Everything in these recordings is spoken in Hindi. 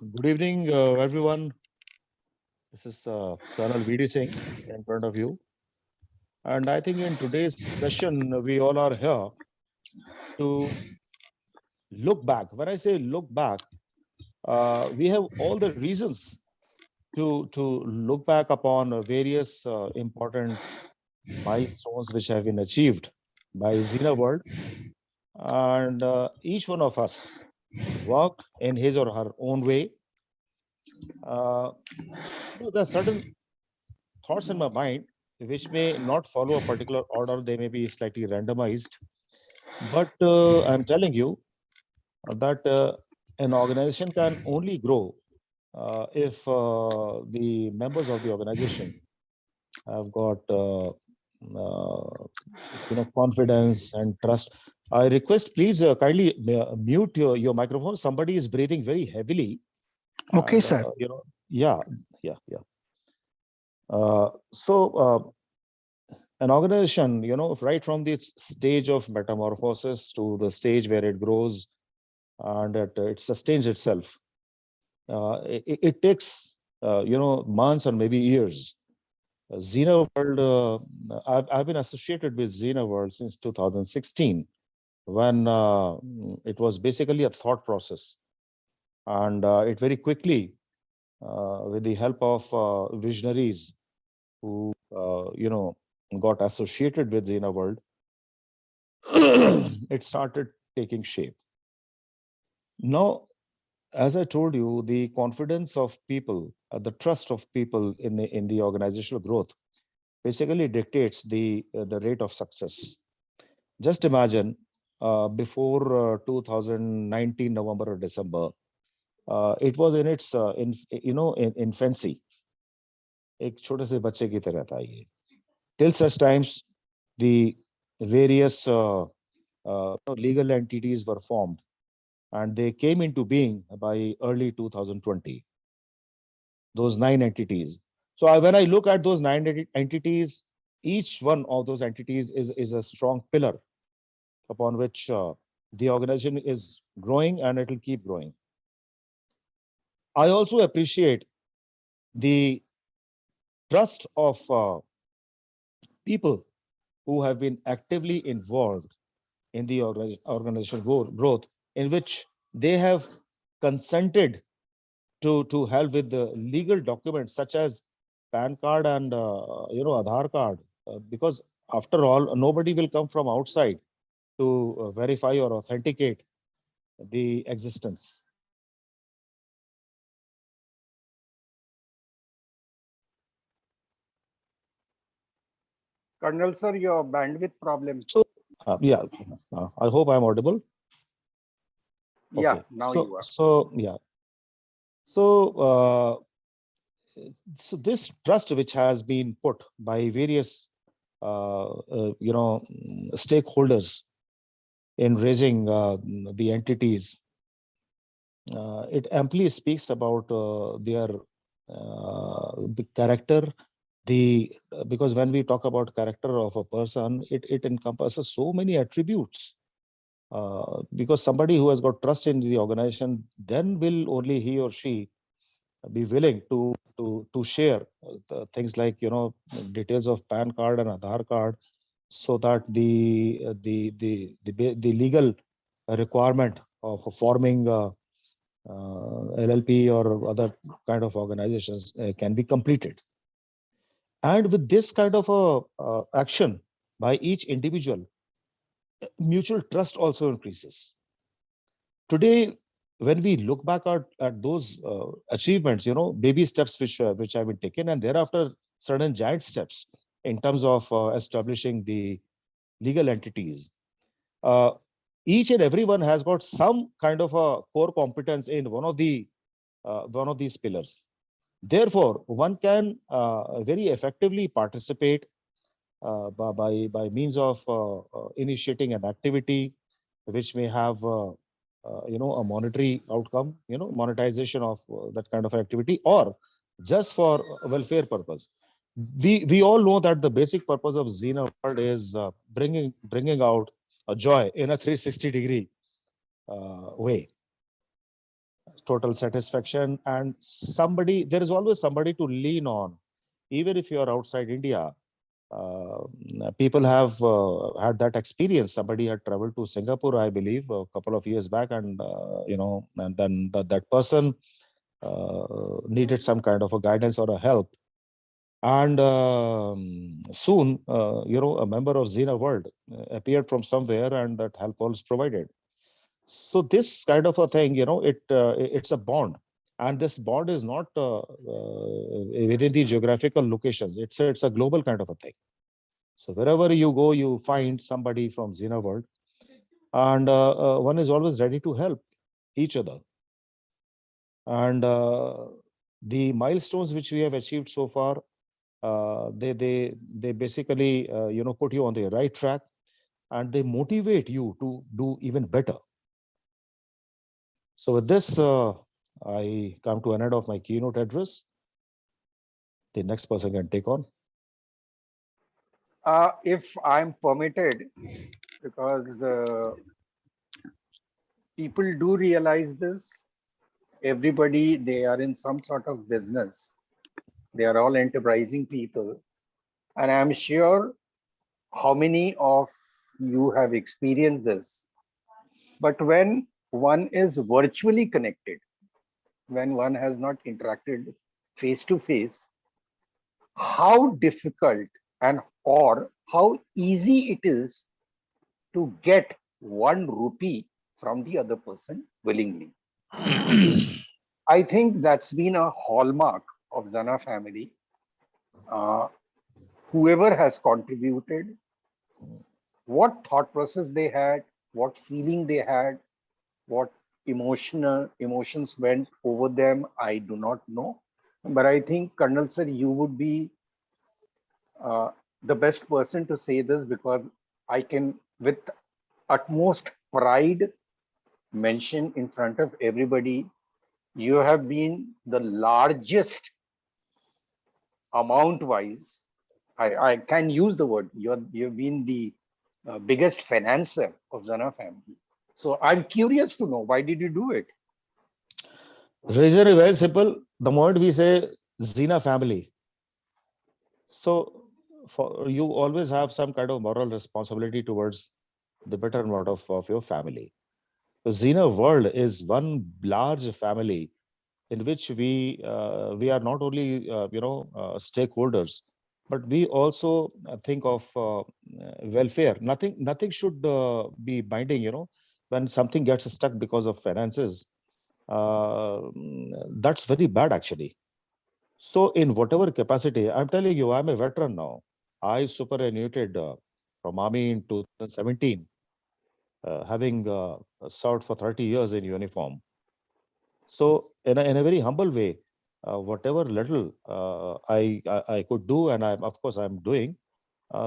Good evening, everyone. This is Colonel VD Singh in front of you. And I think in today's session, we all are here to look back. When I say look back, we have all the reasons to look back upon various important milestones which have been achieved by Xena World. And each one of us worked in his or her own way. Uh, there are certain thoughts in my mind which may not follow a particular order. They may be slightly randomized. But I'm telling you that an organization can only grow if the members of the organization have got confidence and trust. I request, please kindly mute your microphone. Somebody is breathing very heavily. Okay, And, sir. Yeah. So an organization, right from the stage of metamorphosis to the stage where it grows and it sustains itself, it takes, months or maybe years. Xena World, I've been associated with Xena World since 2016, when it was basically a thought process. And it very quickly, with the help of visionaries who, got associated with Xena World, it started taking shape. Now, as I told you, the confidence of people, the trust of people in the organizational growth, basically dictates the rate of success. Just imagine, before 2019 November or December, it was in its infancy. एक छोटे से बच्चे की तरह था ये. Till such times, the various legal entities were formed, and they came into being by early 2020. Those 9 entities. So when I look at those 9 entities, each one of those entities is a strong pillar upon which the organization is growing, and it will keep growing. I also appreciate the trust of people who have been actively involved in the organizational growth, in which they have consented to help with the legal documents such as PAN card and Aadhaar card, because after all, nobody will come from outside to verify or authenticate the existence. Colonel sir, your bandwidth problem. So yeah, I hope I'm audible. Yeah, okay. now you are. So this trust which has been put by various stakeholders in raising the entities, it amply speaks about their character. Because when we talk about character of a person, it encompasses so many attributes. Because somebody who has got trust in the organization, then will only he or she be willing to share things like details of PAN card and Aadhaar card, so that the legal requirement of forming LLP or other kind of organizations can be completed. And with this kind of action by each individual, mutual trust also increases. Today, when we look back at those achievements, baby steps which have been taken, and thereafter certain giant steps in terms of establishing the legal entities, each and everyone has got some kind of a core competence in one of these pillars. Therefore, one can very effectively participate by means of initiating an activity which may have a monetary outcome, monetization of that kind of activity, or just for welfare purpose. We all know that the basic purpose of Xena World is bringing out a joy in a 360-degree way. total satisfaction, and there is always somebody to lean on. Even if you are outside India, uh, people have had that experience. Somebody had traveled to Singapore, I believe, a couple of years back, and and then that person needed some kind of a guidance or a help. And soon, a member of Xena World appeared from somewhere, and that help was provided. So this kind of a thing, it's a bond, and this bond is not within the geographical locations. It's a global kind of a thing. So wherever you go, you find somebody from Xena World, and one is always ready to help each other. And the milestones which we have achieved so far, they basically put you on the right track, and they motivate you to do even better. So with this, I come to an end of my keynote address. The next person can take on. If I'm permitted, because people do realize this, everybody, they are in some sort of business. They are all enterprising people. And I'm sure how many of you have experienced this. But when one is virtually connected, when one has not interacted face to face, how difficult and or how easy it is to get 1 rupee from the other person willingly. I think that's been a hallmark of Xena family. Uh, Whoever has contributed, what thought process they had, what feeling they had, what emotions went over them, I do not know. But I think, Colonel sir, you would be uh, the best person to say this, because I can, with utmost pride, mention in front of everybody, you have been the largest amount wise. I can use the word, you've been the biggest financer of Xena family. So I'm curious to know, why did you do it? Reason is very simple. The moment we say Xena family, so for you always have some kind of moral responsibility towards the betterment of your family. The Xena world is one large family in which we are not only stakeholders, but we also think of welfare. Nothing should be binding. When something gets stuck because of finances, that's very bad actually. So in whatever capacity, I'm telling you, I'm a veteran now. I superannuated from Army in 2017, having served for 30 years in uniform. So in a very humble way, whatever little I could do, and of course I'm doing,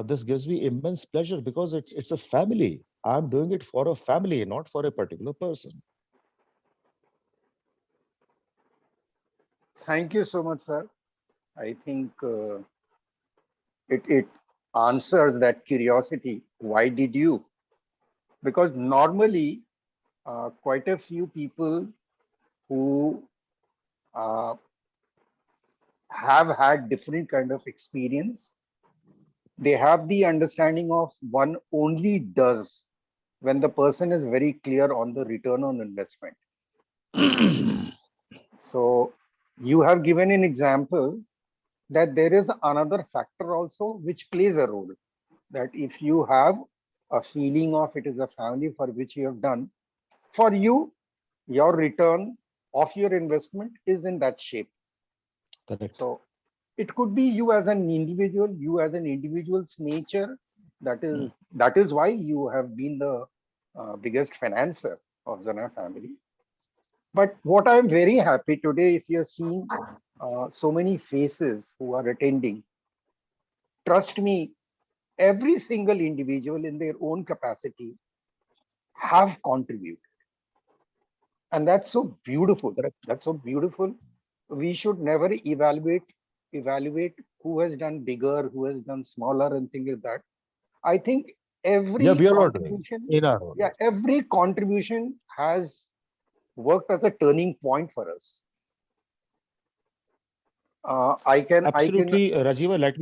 this gives me immense pleasure because it's a family. I'm doing it for a family, not for a particular person. Thank you so much, sir. I think it answers that curiosity. Why did you? Because normally, quite a few people who uh, have had different kind of experience, they have the understanding of one only does when the person is very clear on the return on investment. So you have given an example that there is another factor also which plays a role, that if you have a feeling of it is a family for which you have done, for you, your return of your investment is in that shape. Correct. So it could be you as an individual, you as an individual's nature. That is why you have been the biggest financer of Zana family. But what I'm very happy today, if you're seeing so many faces who are attending, trust me, every single individual in their own capacity have contributed. And that's so beautiful. Correct. That's so beautiful. We should never evaluate who has done bigger, who has done smaller, and things like that. I think Yeah, every we are all doing contribution, in our own yeah, way. every contribution has worked as a turning point for us. I can. Absolutely, Rajiva. Let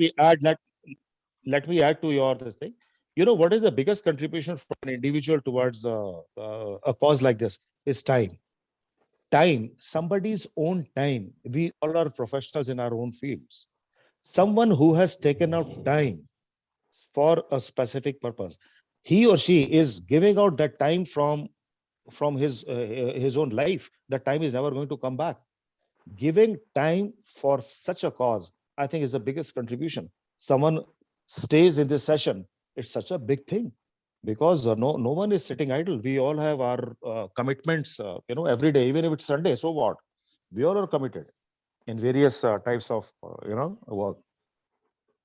me add to your this thing. You know what is the biggest contribution from an individual towards a cause like this is time. Time, somebody's own time. We all are professionals in our own fields. Someone who has taken out time for a specific purpose, he or she is giving out that time from his own life. That time is never going to come back. Giving time for such a cause, I think, is the biggest contribution. Someone stays in this session, it's such a big thing because no one is sitting idle. We all have our commitments, every day, even if it's Sunday. So what? We all are committed in various types of work.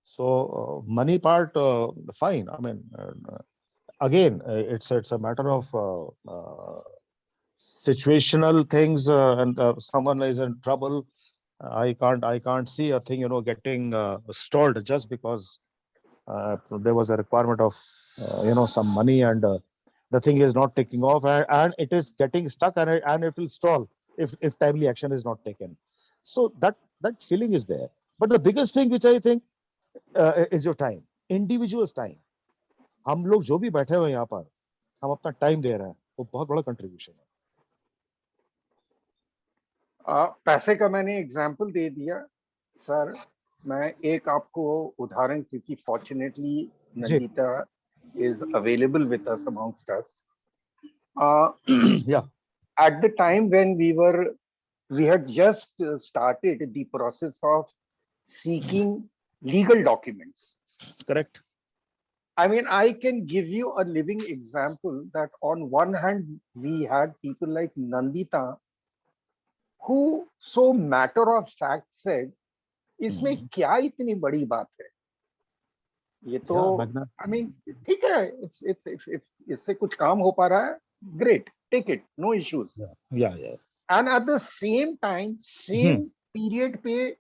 So money part, fine. I mean, again, it's a matter of situational things, and someone is in trouble. I can't see a thing getting stalled just because there was a requirement of some money, and the thing is not taking off, and it is getting stuck, and it will stall if timely action is not taken. So that feeling is there. But the biggest thing which I think is your time, individual's time. हम लोग जो भी बैठे हुए हैं यहाँ पर, हम अपना टाइम दे रहे हैं, वो बहुत बड़ा कंट्रीब्यूशन है. पैसे का मैंने एग्जाम्पल दे दिया सर. मैं एक आपको उदाहरण, क्योंकि फॉर्चुनेटली जी. Nandita is available with us amongst us. Yeah. At the time when we had just started the process of seeking legal documents. Correct. I mean, I can give you a living example that on one hand, we had people like Nandita who so matter of fact said, इसमें क्या इतनी बड़ी बात है? ये तो, I mean, ठीक है, if इससे कुछ काम हो पा रहा है, great, take it, no issues. Yeah. And at the same time, same period पे,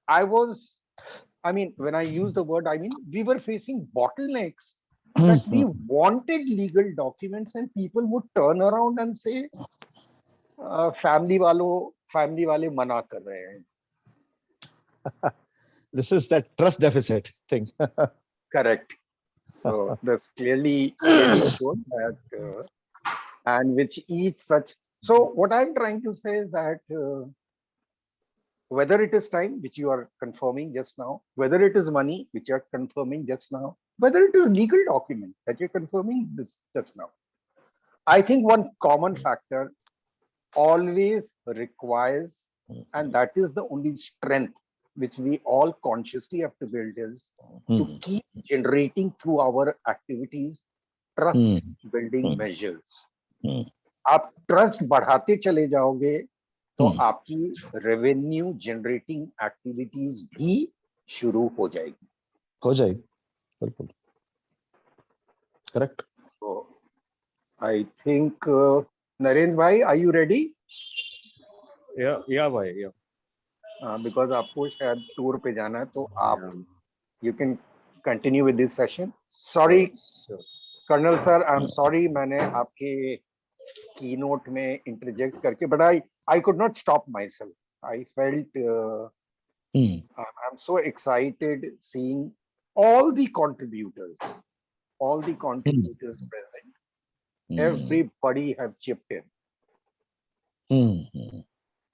I mean, when I use the word, I mean, we were facing bottlenecks that we wanted legal documents, and people would turn around and say, family वाले मना कर रहे हैं. This is that trust deficit thing. Correct. So that's clearly shown that, and which each such. So what I'm trying to say is that whether it is time, which you are confirming just now, whether it is money, which you are confirming just now, whether it is legal document that you're confirming this just now, I think one common factor always requires, and that is the only strength which we all consciously have to build, is to keep generating through our activities trust building measures. आप ट्रस्ट बढ़ाते चले जाओगे तो आपकी रेवेन्यू जनरेटिंग एक्टिविटीज भी शुरू हो जाएगी. बिल्कुल करेक्ट. तो आई थिंक नरेंद्र भाई, आर यू रेडी? या भाई, या. बिकॉज आपको शायद टूर पे जाना है, तो आप you can continue with this session. Sorry colonel sir, I am sorry, मैंने आपके कीनोट में इंटरजेक्ट करके, but I could not stop myself. I felt I'm so excited seeing all the contributors present. Everybody have chipped in.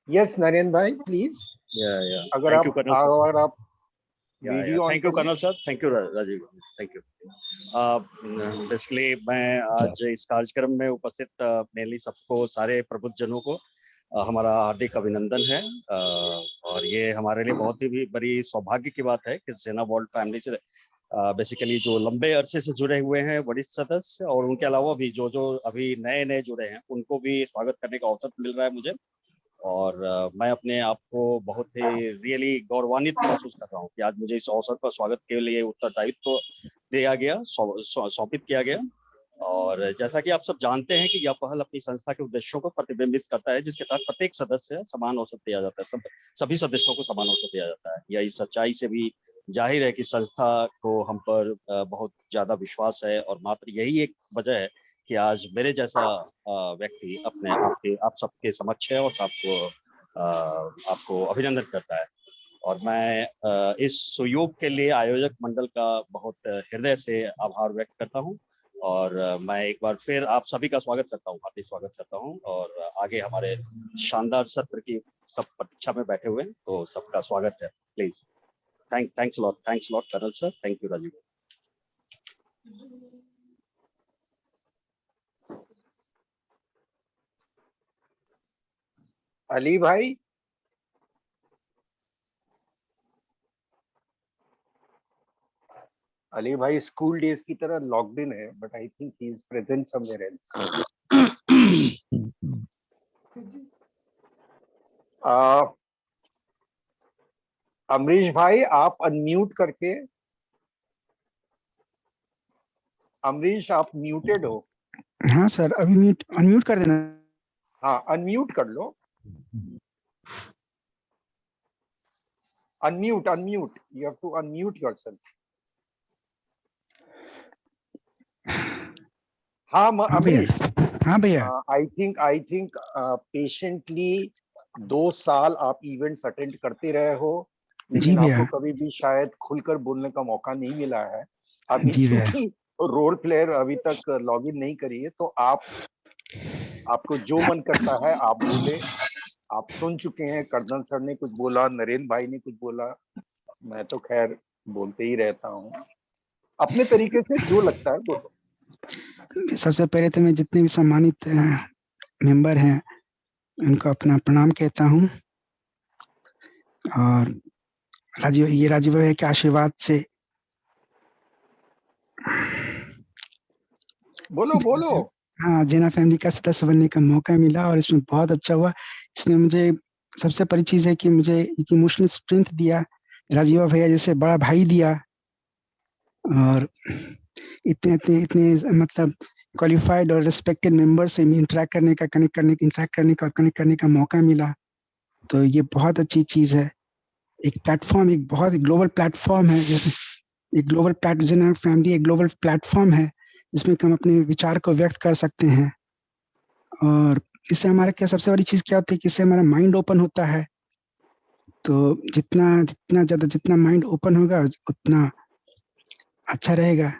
Yes, Narendra bhai, please. Yeah. अगर Thank you, Colonel sir. अगर आप Yeah. Thank you, Colonel sir. Thank you, Rajiv. Thank you. Basically, मैं आज इस कार्यक्रम में उपस्थित मेनली सबको, सारे प्रबुद्ध जनों को हमारा हार्दिक अभिनंदन है. और ये हमारे लिए बहुत ही बड़ी सौभाग्य की बात है कि सेना वर्ल्ड फैमिली से बेसिकली जो लंबे अरसे से जुड़े हुए हैं वरिष्ठ सदस्य, और उनके अलावा भी जो अभी नए जुड़े हैं, उनको भी स्वागत करने का अवसर मिल रहा है मुझे. और मैं अपने आप को बहुत ही रियली गौरवान्वित महसूस कर रहा हूँ कि आज मुझे इस अवसर पर स्वागत के लिए उत्तरदायित्व दिया गया, सौंपित किया गया. और जैसा कि आप सब जानते हैं कि यह पहल अपनी संस्था के उद्देश्यों को प्रतिबिंबित करता है, जिसके तहत प्रत्येक सदस्य समान अवसर दिया जाता है, सभी सदस्यों को समान अवसर दिया जाता है. यह इस सच्चाई से भी जाहिर है कि संस्था को हम पर बहुत ज्यादा विश्वास है, और मात्र यही एक वजह है कि आज मेरे जैसा व्यक्ति अपने आप सबके समक्ष है और आपको अभिनंदन करता है। और मैं इस सुयोग के लिए आयोजक मंडल का बहुत हृदय से आभार व्यक्त करता हूं। और मैं एक बार फिर आप सभी का स्वागत करता हूं, हार्दिक स्वागत करता हूं। और आगे हमारे शानदार सत्र की सब प्रतीक्षा में बैठे हुए हैं, तो सबका स्वागत है। Please thanks lot colonel sir, thank you Rajeev. Ali भाई, अली भाई स्कूल डेज की तरह लॉक्ड इन है, but I think he is present somewhere else. Amrish भाई, आप अनम्यूट करके, अमरीश आप म्यूटेड हो। हाँ सर, अभी म्यूट अनम्यूट कर देना। हाँ, अनम्यूट कर लो। Unmute you have to unmute yourself. हाँ अमरीश, हाँ भैया, आई थिंक पेशेंटली 2 साल आप इवेंट्स अटेंड करते रहे हो, जी लेकिन भैया, आपको कभी भी शायद खुलकर बोलने का मौका नहीं मिला है। अभी जी भैया, चूंकि रोल प्लेयर अभी तक लॉग इन नहीं करी है, तो आपको जो मन करता है आप बोले। आप सुन चुके हैं, कर्नल सर ने कुछ बोला, नरेंद्र भाई ने कुछ बोला, मैं तो खैर बोलते ही रहता हूँ। अपने तरीके से जो लगता है बोलो। सबसे पहले तो मैं जितने भी सम्मानित मेंबर हैं उनको अपना प्रणाम कहता हूँ। और राजीव भैया के आशीर्वाद से बोलो। हाँ, जेना फैमिली का सदस्य बनने का मौका मिला और इसमें बहुत अच्छा हुआ। इसने मुझे सबसे बड़ी चीज़ है कि मुझे एक इमोशनल स्ट्रेंथ दिया, राजीव भैया जैसे बड़ा भाई दिया। और इतने इतने इतने मतलब क्वालिफाइड और रिस्पेक्टेड मेंबर से इंटरेक्ट करने का, कनेक्ट करने का मौका मिला, तो ये बहुत अच्छी चीज़ है। एक प्लेटफॉर्म, एक बहुत ग्लोबल प्लेटफॉर्म है, एक ग्लोबल जेना फैमिली एक ग्लोबल प्लेटफॉर्म है जिसमें हम अपने विचार को व्यक्त कर सकते हैं। और इससे हमारा क्या सबसे बड़ी चीज़ क्या होती है कि इससे हमारा माइंड ओपन होता है। तो जितना माइंड ओपन होगा उतना अच्छा रहेगा।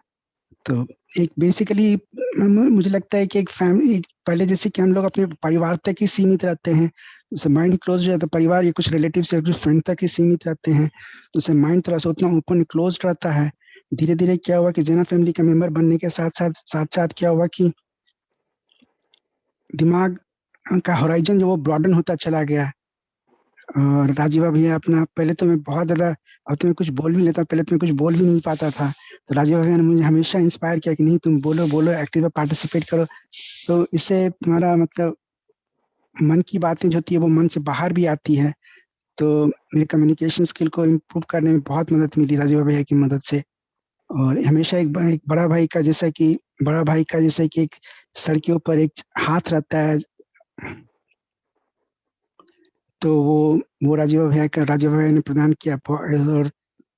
तो एक बेसिकली मुझे लगता है कि एक फैमिली पहले जैसे कि हम लोग अपने परिवार तक ही सीमित रहते हैं, उससे माइंड क्लोज हो जाता है। परिवार या कुछ रिलेटिव्स या कुछ फ्रेंड तक ही सीमित रहते हैं, तो उससे माइंड थोड़ा सा उतना ओपन क्लोज रहता है। धीरे धीरे क्या हुआ कि जेना फैमिली का मेंबर बनने के साथ क्या हुआ कि दिमाग का होराइजन जो वो ब्रॉडन होता चला गया। और राजीवा भैया अपना पहले तो मैं बहुत ज़्यादा, अब तो मैं कुछ बोल भी लेता, पहले तो मैं कुछ बोल भी नहीं पाता था। तो राजीवा भैया ने मुझे हमेशा इंस्पायर किया कि नहीं तुम बोलो एक्टिव में पार्टिसिपेट करो। तो इससे तुम्हारा मतलब मन की बातें जो होती है वो मन से बाहर भी आती है। तो मेरे कम्युनिकेशन स्किल को इम्प्रूव करने में बहुत मदद मिली राजीवा भैया की मदद से। और हमेशा एक बड़ा भाई का जैसा कि एक सर के ऊपर एक हाथ रहता है, तो वो राजीव भैया ने प्रदान किया। और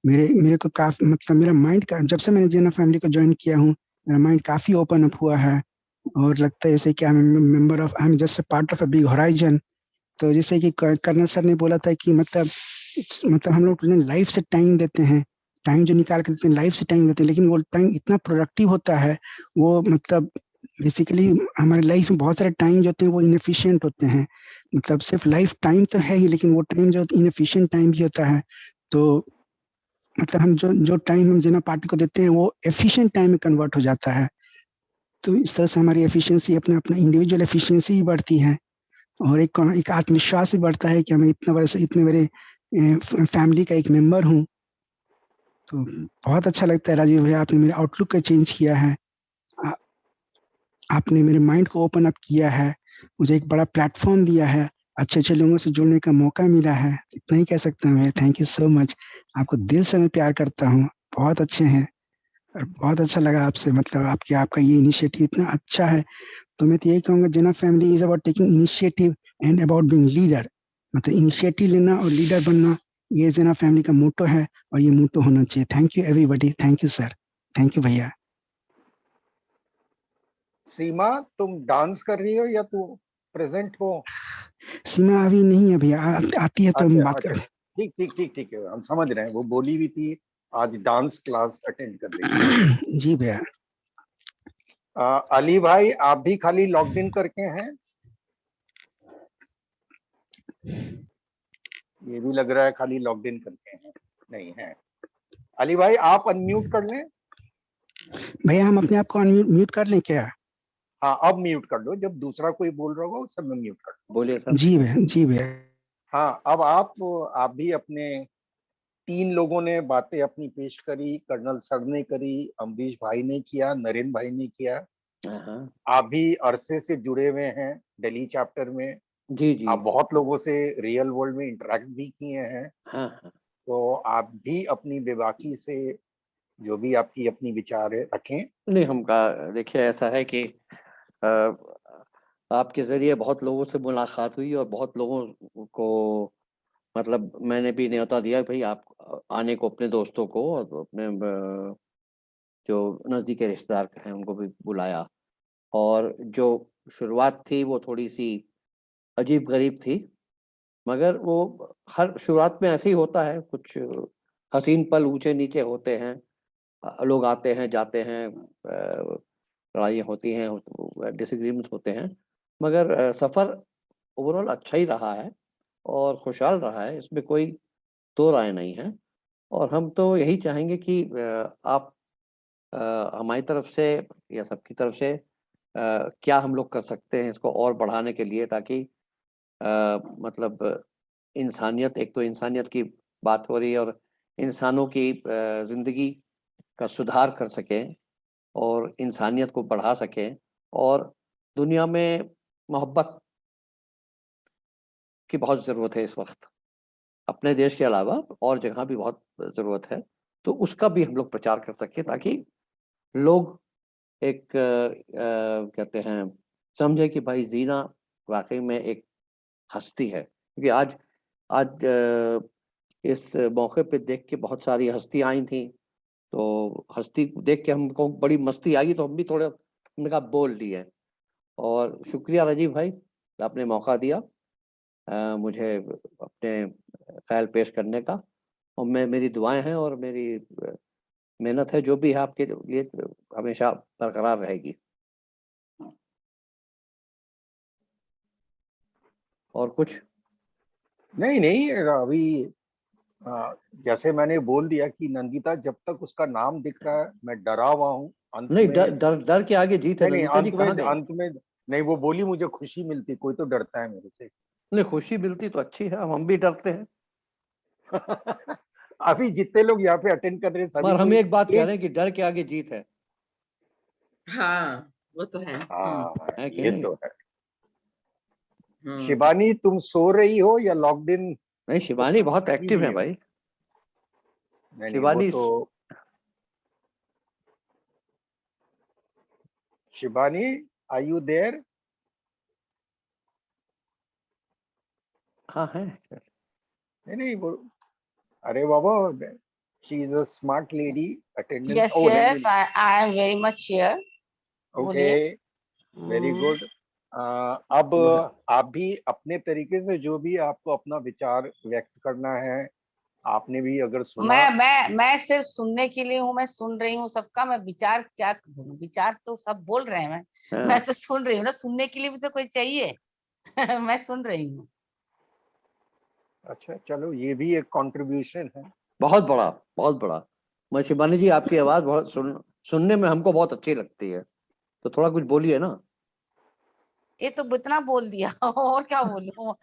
मेरे को काफी मतलब मेरा माइंड का जब से मैंने जेना फैमिली को ज्वाइन किया हूँ, मेरा माइंड काफी ओपन अप हुआ है। और लगता है जैसे कि I am just a part of a big horizon. तो जैसे कि कर्नल सर ने बोला था कि मतलब हम लोग लाइफ से टाइम देते हैं, टाइम जो निकाल के देते हैं लाइफ से टाइम देते हैं, लेकिन वो टाइम इतना प्रोडक्टिव होता है। वो मतलब बेसिकली हमारे लाइफ में बहुत सारे टाइम जो होते हैं वो इनएफिशिएंट होते हैं। मतलब सिर्फ लाइफ टाइम तो है ही, लेकिन वो टाइम जो इनएफिशिएंट टाइम भी होता है। तो मतलब हम जो टाइम हम जेना पार्टी को देते हैं वो एफिशिएंट टाइम में कन्वर्ट हो जाता है। तो इस तरह से हमारी एफिशिएंसी अपना अपना इंडिविजुअल एफिशिएंसी ही बढ़ती है। और एक आत्मविश्वास भी बढ़ता है कि मैं इतने बड़े फैमिली का एक मेंबर हूँ। तो बहुत अच्छा लगता है राजीव भैया, आपने मेरे आउटलुक को चेंज किया है। आ, आपने मेरे माइंड को ओपन अप किया है, मुझे एक बड़ा प्लेटफॉर्म दिया है, अच्छे अच्छे लोगों से जुड़ने का मौका मिला है। इतना ही कह सकता हूँ भैया, थैंक यू सो मच। आपको दिल से मैं प्यार करता हूँ, बहुत अच्छे हैं। और बहुत अच्छा लगा आपसे, मतलब आपका ये इनिशिएटिव इतना अच्छा है। तो मैं तो यही कहूँगा, Jena family is about taking initiative and about being leader. मतलब इनिशिएटिव लेना और लीडर बनना, ये जेना फैमिली का मोटो है और ये मोटो होना चाहिए। Thank you everybody, thank you sir, thank you भैया। सीमा, तुम डांस कर रही हो या तू प्रेजेंट हो? सीमा अभी नहीं है भैया, आती है तो हम बात अच्छा, करते ठीक ठीक ठीक ठीक है, हम समझ रहे हैं। वो बोली भी थी आज डांस क्लास अटेंड कर रही है। हैं। जी भैया। अली भाई, आप भी खाली लॉग इन करके हैं? ये भी लग रहा है खाली लॉग इन करके हैं, नहीं है। अली भाई, आप अनम्यूट कर लें। भैया हम अपने आप को म्यूट कर लें क्या? हाँ, अब म्यूट कर दो, जब दूसरा कोई बोल रहा होगा उस समय म्यूट कर दो। बोलिए सर। जी भैया, जी भैया। हाँ, अब आप भी अपने, 3 लोगों ने बातें अपनी पेश करी, कर्नल सर ने करी, अम्बरीश भाई ने किया, नरेंद्र भाई ने किया। हाँ आप भी अरसे से जुड़े हुए हैं दिल्ली चैप्टर में। जी जी। आप बहुत लोगों से रियल वर्ल्ड में इंटरेक्ट भी किए हैं, हाँ हाँ तो आप भी अपनी बेबाकी से जो भी आपकी अपनी विचार है रखें। नहीं, हम का देखिए ऐसा है कि अ, आपके जरिए बहुत लोगों से मुलाकात हुई और बहुत लोगों को मतलब मैंने भी न्योता दिया भाई आप आने को, अपने दोस्तों को और अपने जो नज़दीकी रिश्तेदार हैं उनको भी बुलाया। और जो शुरुआत थी वो थोड़ी सी अजीब गरीब थी, मगर वो हर शुरुआत में ऐसे ही होता है, कुछ हसीन पल ऊंचे नीचे होते हैं, लोग आते हैं जाते हैं, लड़ाइयाँ होती हैं, डिसएग्रीमेंट्स होते हैं, मगर सफ़र ओवरऑल अच्छा ही रहा है और खुशहाल रहा है, इसमें कोई दो राय नहीं है। और हम तो यही चाहेंगे कि आप हमारी तरफ से या सबकी तरफ से क्या हम लोग कर सकते हैं इसको और बढ़ाने के लिए, ताकि मतलब इंसानियत, एक तो इंसानियत की बात हो रही है और इंसानों की ज़िंदगी का सुधार कर सकें और इंसानियत को बढ़ा सकें और दुनिया में मोहब्बत की बहुत ज़रूरत है इस वक्त, अपने देश के अलावा और जगह भी बहुत ज़रूरत है, तो उसका भी हम लोग प्रचार कर सकें ताकि लोग एक कहते हैं समझे कि भाई जीना वाकई में एक हस्ती है, क्योंकि आज आज इस मौके पे देख के बहुत सारी हस्तियाँ आई थी, तो हस्ती देख के हमको बड़ी मस्ती आई, तो हम भी थोड़ा हमने कहा बोल लिए। और शुक्रिया राजीव भाई, आपने मौका दिया मुझे अपने ख्याल पेश करने का, और मैं, मेरी दुआएं हैं और मेरी मेहनत है जो भी है आपके लिए हमेशा बरकरार रहेगी। और कुछ नहीं नहीं, अभी जैसे मैंने बोल दिया कि नंदिता, जब तक उसका नाम दिख रहा है मैं डरा हुआ हूँ। अंत नहीं, में डर के आगे जीत है। नहीं नहीं, नंदिता जी कहाँ गई? अंत में नहीं, वो बोली मुझे खुशी मिलती, कोई तो डरता है मेरे से। नहीं, खुशी मिलती तो अच्छी है, हम भी डरते हैं, अभी जितने लोग यहाँ पे अटेंड कर रहे हैं सभी पर को हम एक बात कह रहे एक, हैं कि डर के आगे जीत है। हाँ, वो तो है। हाँ है कि ये नहीं? तो है। हम्म। शिवानी, तुम सो रही हो या लॉक्ड इन? नहीं, शिवानी बहुत एक्टिव है भाई। नहीं नहीं, वो शिवानी तो शिवानी, आर यू देयर? हाँ है। नहीं नहीं, वो, अरे बाबा, she is a smart lady, attendance. Yes, oh नहीं yes, नहीं, I am very much here. Okay, बोलिए। Very good. अब आप भी अपने तरीके से जो भी आपको अपना विचार व्यक्त करना है, आपने भी अगर सुना। मैं सिर्फ सुनने के लिए हूँ, मैं सुन रही हूँ सबका। मैं विचार क्या बोलूं, विचार तो सब बोल रहे हैं, मैं तो सुन रही हूँ ना, सुनने के लिए भी तो कोई चाहिए। मैं सुन रही हूँ। अच्छा चलो, ये भी एक कंट्रीब्यूशन है। बहुत बड़ा, बहुत बड़ा। मैं शिवानी जी आपकी आवाज बहुत सुनने में हमको बहुत अच्छी लगती है, तो थोड़ा कुछ बोलिए ना। ये तो इतना बोल दिया और क्या बोलूं।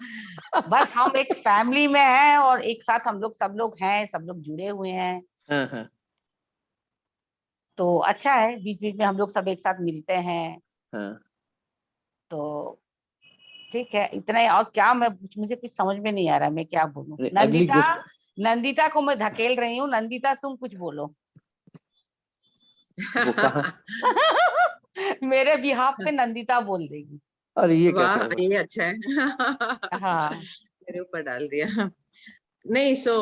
बस हम एक फैमिली में हैं और एक साथ हम लोग सब लोग हैं, सब लोग जुड़े हुए हैं, हाँ हाँ तो अच्छा है। बीच बीच में हम लोग सब एक साथ मिलते हैं, हाँ। तो ठीक है, इतना ही। और क्या, मुझे कुछ समझ में नहीं आ रहा, मैं क्या बोलूं। अगली नंदिता, गुफ्त नंदिता को मैं धकेल रही हूँ। नंदिता तुम कुछ बोलो। वो कहाँ? मेरे बिहाफ पे नंदिता बोल देगी। अरे ये कैसे वाह, हो सकता? ये अच्छा है। हाँ, मेरे ऊपर डाल दिया। नहीं, सो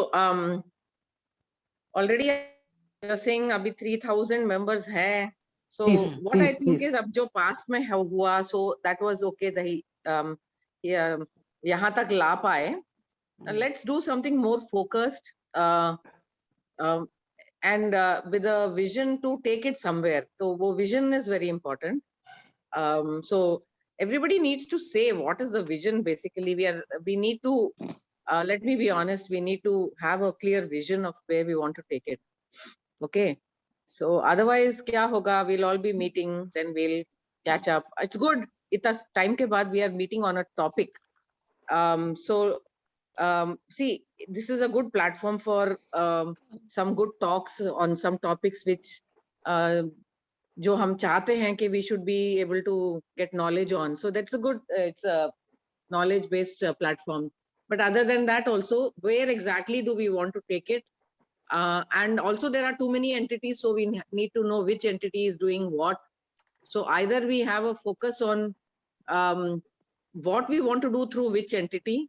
ऑलरेडी सेइंग अभी 3000 मेंबर्स हैं, So what I think is अब जो past में हुआ, so that was okay. यहाँ तक ला पाए. Let's do something more focused and with a vision to take it somewhere. So वो vision is very important. So everybody needs to say what is the vision. Basically, we need to let me be honest. We need to have a clear vision of where we want to take it. Okay. So otherwise, क्या होगा? We'll all be meeting, then we'll catch up. It's good. इतना time के बाद we are meeting on a topic. See, this is a good platform for some good talks on some topics which जो हम चाहते हैं कि we should be able to get knowledge on. So that's a good, it's a knowledge-based platform. But other than that also, where exactly do we want to take it? And also there are too many entities, so we need to know which entity is doing what. So either we have a focus on what we want to do through which entity,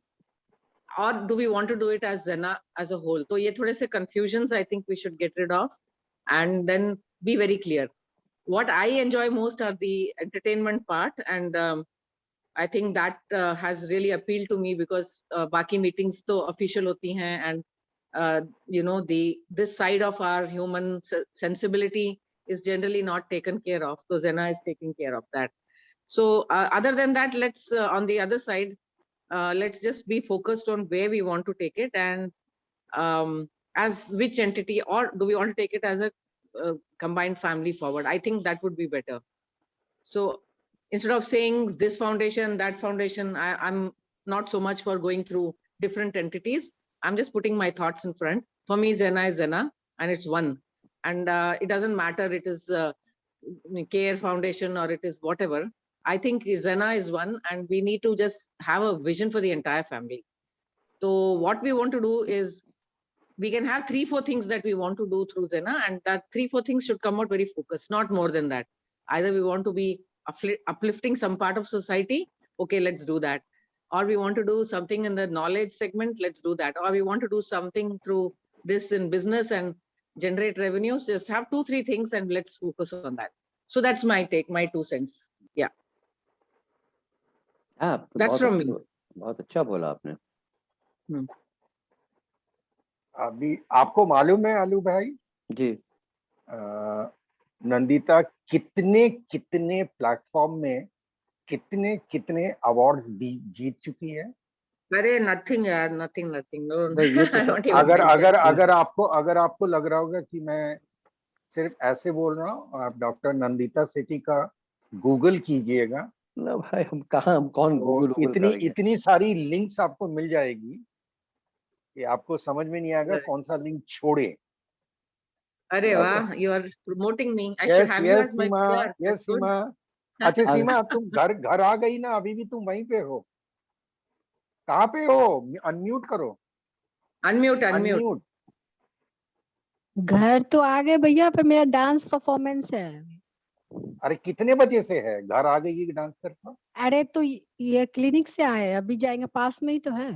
or do we want to do it as Xena as a whole? So ye thode se confusions I think we should get rid of and then be very clear. What I enjoy most are the entertainment part, and I think that has really appealed to me because baki meetings to official hoti hain, and you know, this side of our human sensibility is generally not taken care of. So Xena is taking care of that. So other than that, let's on the other side, let's just be focused on where we want to take it, and as which entity, or do we want to take it as a combined family forward. I think that would be better. So instead of saying this foundation, that foundation, I'm not so much for going through different entities. I'm just putting my thoughts in front. For me, Xena is Xena, and it's one. And it doesn't matter, it is Care Foundation or it is whatever. I think Xena is one, and we need to just have a vision for the entire family. So what we want to do is, we can have 3-4 things that we want to do through Xena, and that 3-4 things should come out very focused, not more than that. Either we want to be uplifting some part of society, okay, let's do that. Or we want to do something in the knowledge segment, let's do that. Or we want to do something through this in business and generate revenues, just have 2-3 things and let's focus on that. So that's my take, my 2 cents. Yeah. That's from me. बहुत अच्छा बोला आपने. अभी आपको मालूम है आलू भाई जी, नंदिता कितने कितने प्लेटफॉर्म में कितने कितने अवार्ड्स जीत चुकी है? अरे नथिंग यार, नथिंग नो. अगर आपको लग रहा होगा कि मैं सिर्फ ऐसे बोल रहा हूँ, आप डॉक्टर नंदिता सेठी का गूगल कीजिएगा ना भाई, हम कहाँ, हम कौन गूगल इतनी सारी लिंक्स आपको मिल जाएगी कि आपको समझ में नहीं आएगा कौन सा लिंक छोड़े. अरे वाह, you are promoting me. I should have you as my PR. Yes, सीमा. अच्छा सीमा, तुम घर आ गई ना, अभी भी तुम वहीं पे हो? कहाँ पे हो? अनम्यूट करो. अनम्यूट. घर तो आ गए भैया, पर मेरा डांस परफॉर्मेंस है. अरे कितने बजे से है? घर आ गई डांस करता? अरे तो ये क्लिनिक से आए, अभी जाएंगे, पास में ही तो है.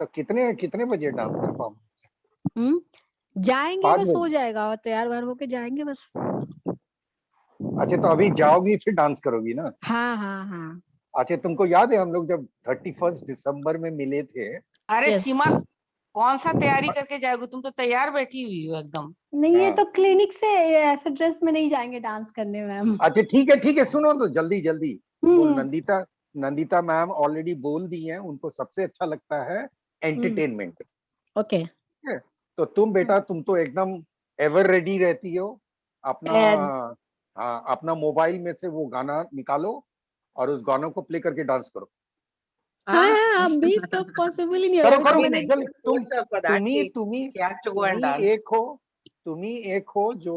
तो कितने बजे डांस परफॉर्मेंस? जाएंगे, बस हो जाएगा, और तैयार वार होके जाएंगे बस. अच्छा, तो अभी जाओगी फिर डांस करोगी ना? हाँ. अच्छा, तुमको याद है हम लोग जब 31 दिसंबर में मिले थे? अरे सीमा, कौन सा तैयारी करके जाओगी? तुम तो तैयार बैठी हुई हो एकदम. नहीं, ये तो क्लिनिक से ऐसे ड्रेस में नहीं जाएंगे डांस करने मैम. अच्छा ठीक है, सुनो तो जल्दी. वो नंदिता मैम ऑलरेडी बोल दी हैं, उनको सबसे अच्छा लगता है एंटरटेनमेंट. ओके. तो तुम बेटा, तुम तो एकदम एवर रेडी रहती हो. अपना मोबाइल में से वो गाना निकालो और उस गानों को प्ले करके डांस करो. अभी तो पॉसिबल ही नहीं करो. तुम ही एक हो जो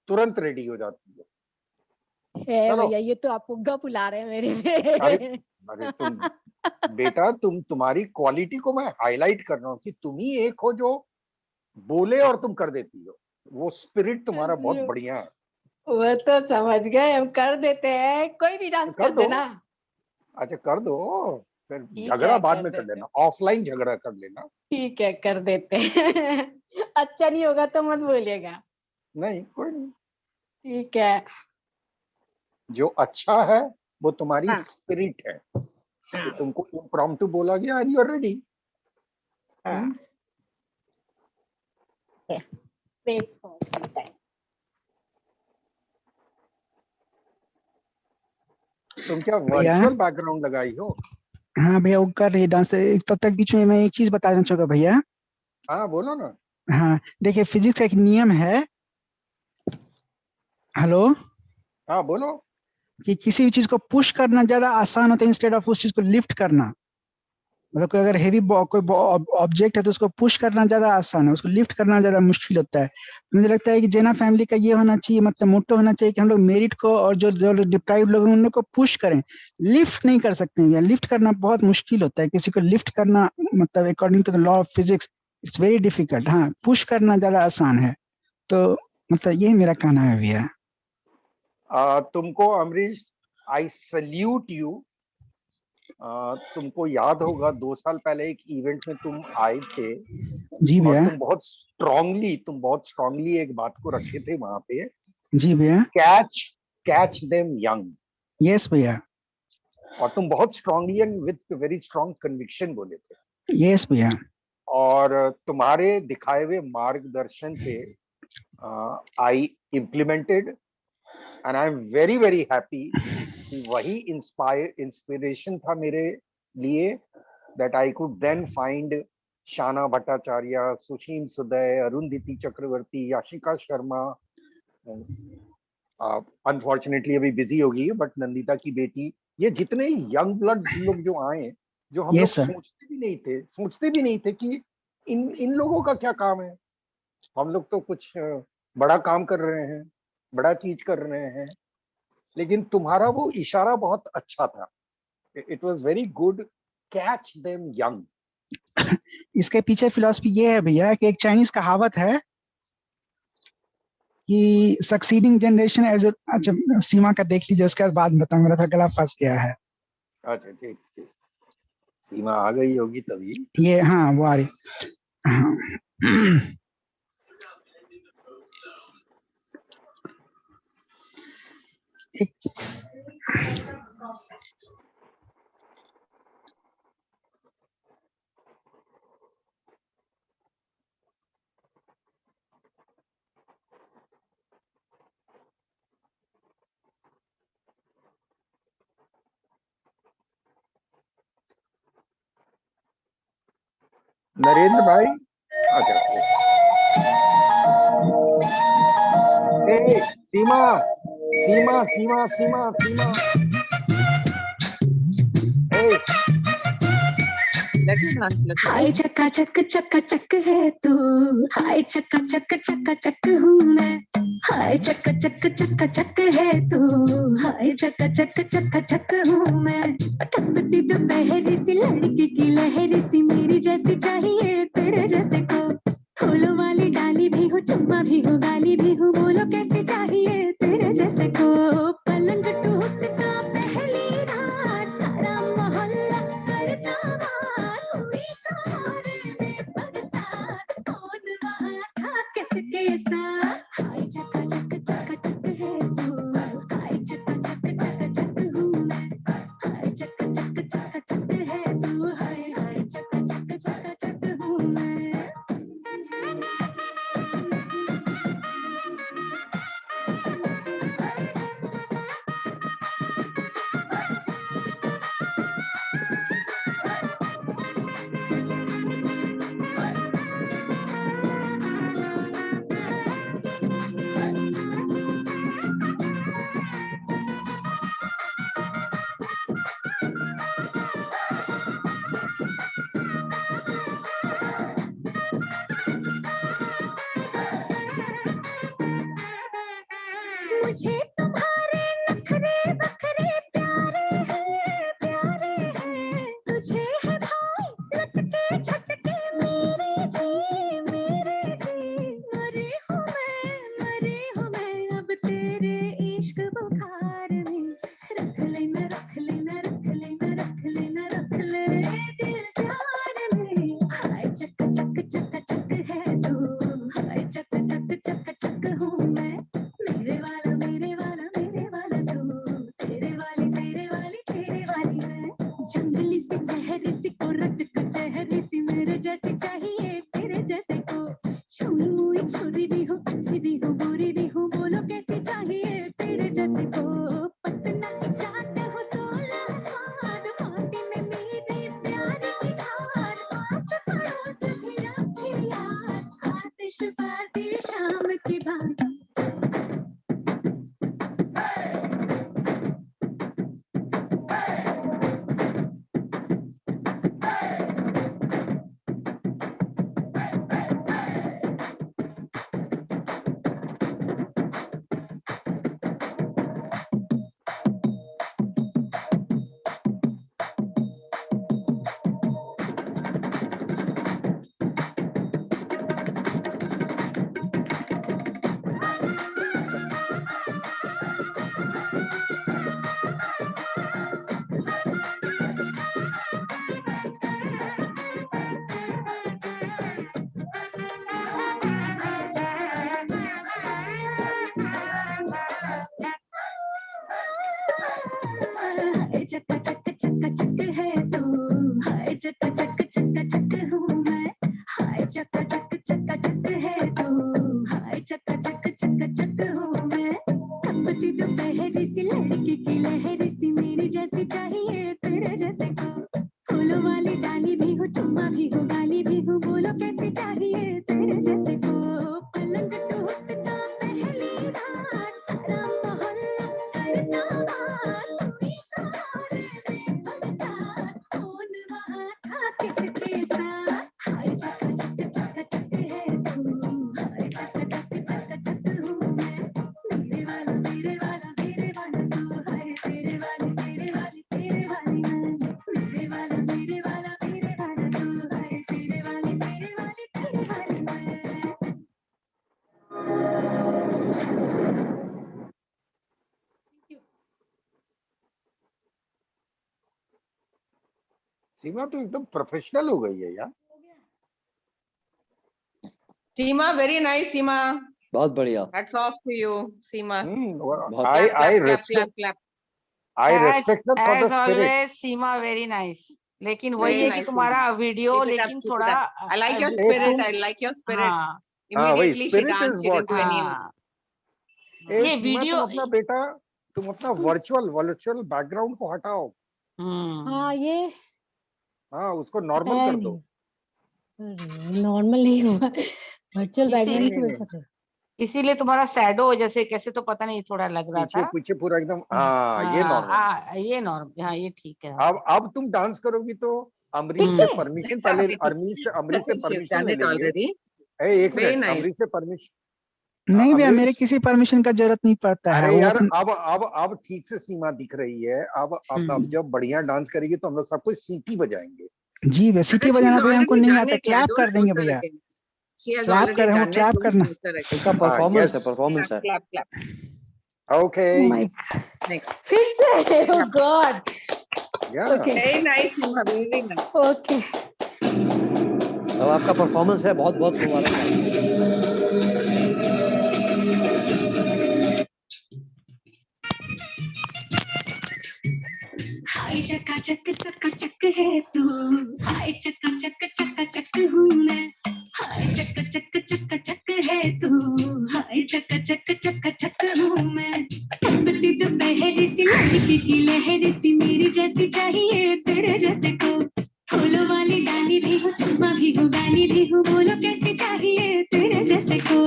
तुरंत रेडी हो जाती है. भैया, ये तो आपको गप बुला रहे हैं मेरे पे. अरे तुम बेटा, तुम्हारी क्वालिटी को मैं हाईलाइट कर रहा हूँ कि तुम ही एक हो जो बोले और तुम कर देती हो. वो स्पिरिट तुम्हारा बहुत बढ़िया है. वो तो समझ गए, हम कर देते हैं, कोई भी डांस कर देना. अच्छा, कर दो, फिर झगड़ा बाद में कर लेना, ऑफलाइन झगड़ा कर लेना. ठीक है, कर देते हैं. अच्छा नहीं होगा तो मत बोलिएगा. नहीं, कोई नहीं. ठीक है. जो अच्छा है वो तुम्हारी हाँ। स्पिरिट है। हाँ, तुमको इम्प्रॉम्प्टू बोला गया एंड यू आर रेडी। हाँ। Yeah. Wait for some time. तुम क्या भैया वर्चुअल बैकग्राउंड लगाई हो? हाँ भैया वो कर रही डांस। तब तक बीच में मैं एक चीज बताना चाहूंगा भैया। हाँ बोलो ना। हाँ देखिए फिजिक्स का एक नियम है। हेलो। हाँ बोलो। कि किसी भी चीज को पुश करना ज्यादा आसान होता है इंस्टेड ऑफ उस चीज को लिफ्ट करना। मतलब कोई अगर हेवी कोई ऑब्जेक्ट है तो उसको पुश करना ज्यादा आसान है, उसको लिफ्ट करना ज्यादा मुश्किल होता है। तो मुझे लगता है कि जेना फैमिली का ये होना चाहिए, मतलब मोटो होना चाहिए कि हम लोग मेरिट को और जो जो डिप्राइव्ड लोग हैं उन लोग को पुश करें, लिफ्ट नहीं कर सकते हैं। लिफ्ट करना बहुत मुश्किल होता है, किसी को लिफ्ट करना मतलब according to the law of physics it's very difficult. हाँ पुश करना ज्यादा आसान है। तो मतलब ये मेरा कहना है भैया। तुमको अमरीश, आई सल्यूट यू। तुमको याद होगा 2 साल पहले एक इवेंट में तुम आए थे जी और भैया। तुम बहुत स्ट्रांगली एक बात को रखे थे वहां पे, जी भैया। Catch catch them young. Yes भैया। और तुम बहुत strongly and with very strong conviction बोले थे। यस भैया। और तुम्हारे दिखाए हुए मार्गदर्शन पे I implemented and I am very very happy कि वही इंस्पिरेशन था मेरे लिए, that I could then find शाना भट्टाचार्य, सुशील सुदय, अरुंधति चक्रवर्ती, याशिका शर्मा, अनफॉर्चुनेटली अभी बिजी होगी बट नंदिता की बेटी, ये जितने यंग ब्लड्स लोग जो आए, जो हम लोग यस सर। सोचते भी नहीं थे कि इन लोगों का क्या काम है। हम लोग तो कुछ बड़ा काम कर रहे हैं, बड़ा चीज कर रहे हैं, लेकिन तुम्हारा वो इशारा बहुत अच्छा था। It was very good, catch them young. इसके पीछे फिलॉसफी ये है भैया कि एक चाइनीज कहावत है कि सक्सीडिंग जनरेशन एज। अच्छा सीमा का देख लीजिए, उसके बाद बताऊंगा, मेरा थोड़ा गला फंस गया है। अच्छा ठीक ठीक, सीमा आ गई होगी तभी। ये हाँ वो आ रही। हाँ। एक नरेंद्र भाई, अच्छा सीमा सीमा सीमा सीमा सीमा, ए हाय चक्का चक है तू, हाय चक्का चक हूँ मैं, हाय चक्का चक है तू, हाय चक्का चक हूँ मैं। टपकती दोपहरी सी लड़की की लहरी सी, मेरी जैसी चाहिए तेरे जैसे को। फूलों वाली डाली भी हो, चुम्मा भी हो, गाली भी हो, बोलो कैसे चाहिए तेरे जैसे को। पलंग टूटता पहली रात, सारा मोहल्ला करता बात, हुई छोरे में बरसात, कौन वहाँ था किसके साथ। हाय चक्का चक है तू, हाय चक्का चक हूँ मैं, हाय चक्का चक है तू, हाय हाय चक्का चक हूँ मैं। मुझे तुम्हारे नखरे बखरे प्यारे हैं, तुझे है भाई लटके झटके मेरे जी, मरी हूँ मैं अब तेरे इश्क बुखार में। रख लेना रख लेना रख लेना रख लेना रख ले दिल प्यार में। हाय चक है तू, हाय चक हूँ मैं, मेरे वाला बोलो कैसे चाहिए तेरे जैसे को पलंग टूटता पहली रात सारा मोहल्ला करता बात तू ही सहारे में बरसात कौन वहाँ था किसके साथ हाय चक चक चक चक है तू हाय चक चक चक चक हूँ मैं मेरे वाला तू हाय तेरे वाली मैं मेरे वाला तू हाय तेरे वाली मैं सीमा तो एकदम प्रोफेशनल हो गई है यार। सीमा, very nice, सीमा. बहुत बढ़िया। Hats off to you, सीमा. बहुत I Clap, clap, respect clap. I respect her for the As spirit. always, Seema very nice. लेकिन वही Very है कि nice, तुम्हारा वीडियो Keep it up, लेकिन keep it थोड़ा up. I like your A, spirit. तुम- I like your spirit. हाँ वही Immediately she spirit is danced what. into any. हाँ ए, ये सीमा वीडियो तुम अपना वर्चुअल बैकग्राउंड को हटाओ। हाँ ये हाँ, उसको नॉर्मल कर दो। नॉर्मल नहीं हुआ वर्चुअल बैकग्राउंड की वजह से इसीलिए तुम्हारा शैडो जैसे कैसे तो पता नहीं थोड़ा लग रहा पीछे था। पीछे पूरा एकदम हाँ, ये नॉर्मल। ये नॉर्मल, हाँ ये ठीक है। अब तुम डांस करोगी तो अमरीश फिर से से? परमिशन पहले अमरीश से She's परमिशन done ले it लेंगे। already. एक Very मिनट, nice. अमरीश से परमिशन। नहीं भैया, मेरे अमरीश, किसी परमिशन का जरूरत नहीं पड़ता है। अरे वो यार अब ठीक से सीमा दिख रही है। अब जब बढ़िया डांस करेगी तो हम लोग सब कुछ सीटी बजाएंगे। जी भैया, सीटी She's बजाना भैया हमको already नहीं done आता। it, yeah. क्लैप Don't कर देंगे force her भैया। again. She has clap already कर हमको done it. क्लैप Don't करना। force her again. उनका परफॉर्मेंस yes. है, परफॉर्मेंस है। Clap, clap. Okay, my Next. फिर से ओह गॉड या ओके Very nice, सीमा. Very nice. ओके अब आपका परफॉर्मेंस है, बहुत बहुत मुबारक आपको। हाय चक्का चक है तू हाय चक्का चक हूँ मैं हाय चक्का चक है तू हाय चक्का चक हूँ मैं तपती दोपहर सी लगती की लहर सी मेरी जैसी चाहिए तेरे जैसे को फूलों वाली डाली भी हो चुम्मा भी हो गाली भी हो बोलो कैसी चाहिए तेरे जैसे को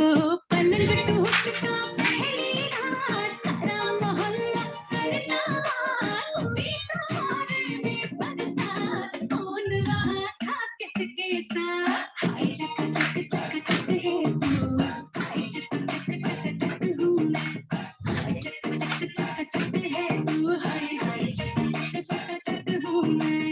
पलंग टूटता पहली रात सारा मोहल्ला करता बात उसी सहारे में बरसात कौन वहाँ था किसके साथ हाय चक है तू हाय चक हूँ मैं हाय चक है तू हाय चक हूँ मैं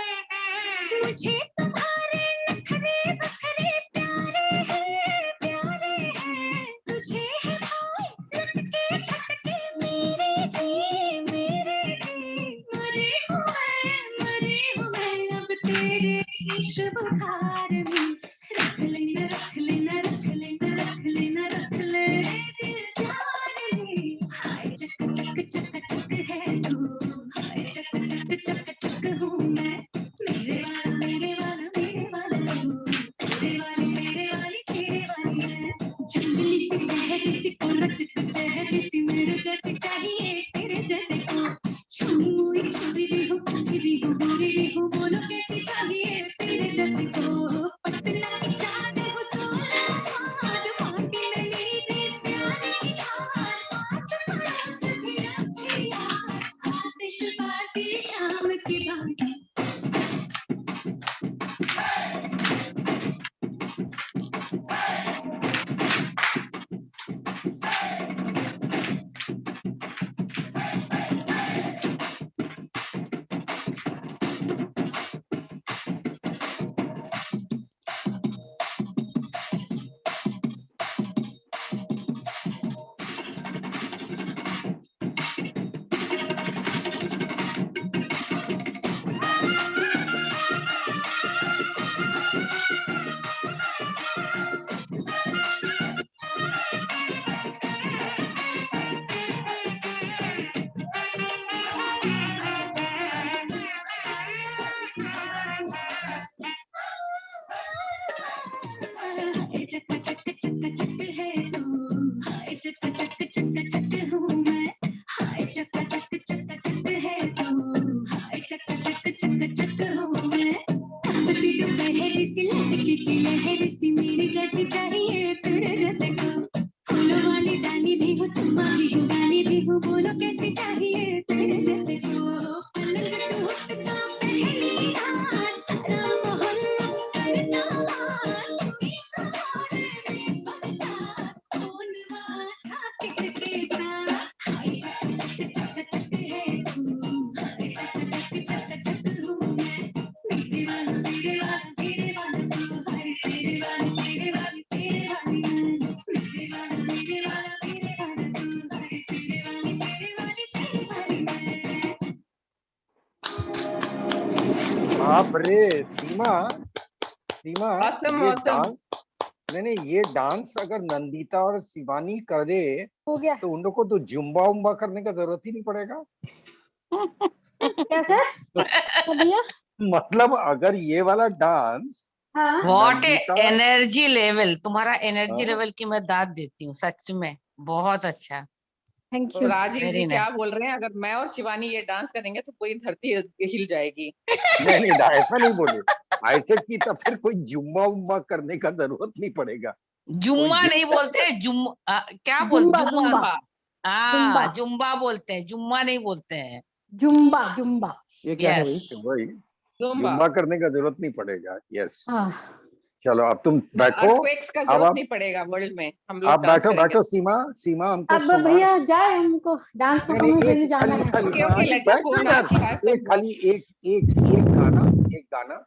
मुझे तुम्हारे नखरे बखरे प्यारे हैं तुझे है भाई लटके झटके मेरे जी मरी हूँ मैं अब तेरे इश्क बुखार में रख लेना दिल प्यार में हाय चक है तू हाय चक हूँ मैं मेरे वाला चक्का चक है तू, हाय चक्का चक चक्का चक हूँ मैं, हाय चक्का चक चक्का चक है तू, हाय चक्का चक चक्का चक हूँ मैं। तकती तो बहरी सी लड़की की लहर सी मेरी जैसी चाहिए तेरे जैसे को, फूलों वाली डाली भी हो चुम्मा भी हो डाली भी हो, बोलो कैसी चाहिए तेरे जैसे को। पलंग टूटता पहली रात सारा मोहल्ला करता बात, तू ही छुड़ाने में बरसात, कौन बात था किसके साथ। हाय चक चक चक है तू, हाय चक चक चक हूँ मैं, मेरे वाला मेरे वाला तेरे वाला तू, हाय तेरे वाला तेरे वाला तेरे वाली मैं, मेरे वाला मेरे वाला तेरे वाला तू, हाय तेरे वाली तेरे वाली तेरे वाली मैं। बाप रे सीमा, सीमा Awesome, ये awesome. डांस, नहीं ये डांस अगर नंदिता और शिवानी कर दे हो गया तो उन लोग को तो जुम्बा उम्बा करने का जरूरत ही नहीं पड़ेगा। कैसे भैया? मतलब अगर ये वाला डांस हाँ व्हाट नंदिता, एनर्जी लेवल, तुम्हारा एनर्जी हाँ, लेवल की मैं दाद देती हूँ सच में, बहुत अच्छा, थैंक तो यू। राजीव जी वेरी क्या नाइस। बोल रहे हैं, अगर मैं और शिवानी ये डांस करेंगे तो पूरी धरती हिल जाएगी। नहीं ऐसा नहीं बोले, ऐसे की तो फिर कोई जुम्बा उम्बा करने का जरूरत नहीं पड़ेगा। कोई जुम्मा नहीं बोलते हैं, क्या बोल जुम्बा जुम्मा, जुम्बा जुम्बा हाँ जुम्बा बोलते हैं, जुम्मा नहीं बोलते हैं। Zumba Zumba. ये क्या है भाई? यस, वही जुम्बा। जुम्बा करने का जरूरत नहीं पड़ेगा। यस हाँ चलो अब तुम बैठो, अर्थक्वेक्स का अब जरूरत आप नहीं पड़ेगा वर्ल्ड में, हम आप लोग डांस बैठो करेंगे। बैठो सीमा, सीमा हमको अब सोनार, भैया जाए, हमको डांस परफॉर्मेंस एक देने जाना खाली है। खाली ओके हाँ ओके, एक लेट हर बैठ गो ना नाउ, यार, शी हैज सम एक वर्क। खाली एक गाना, एक गाना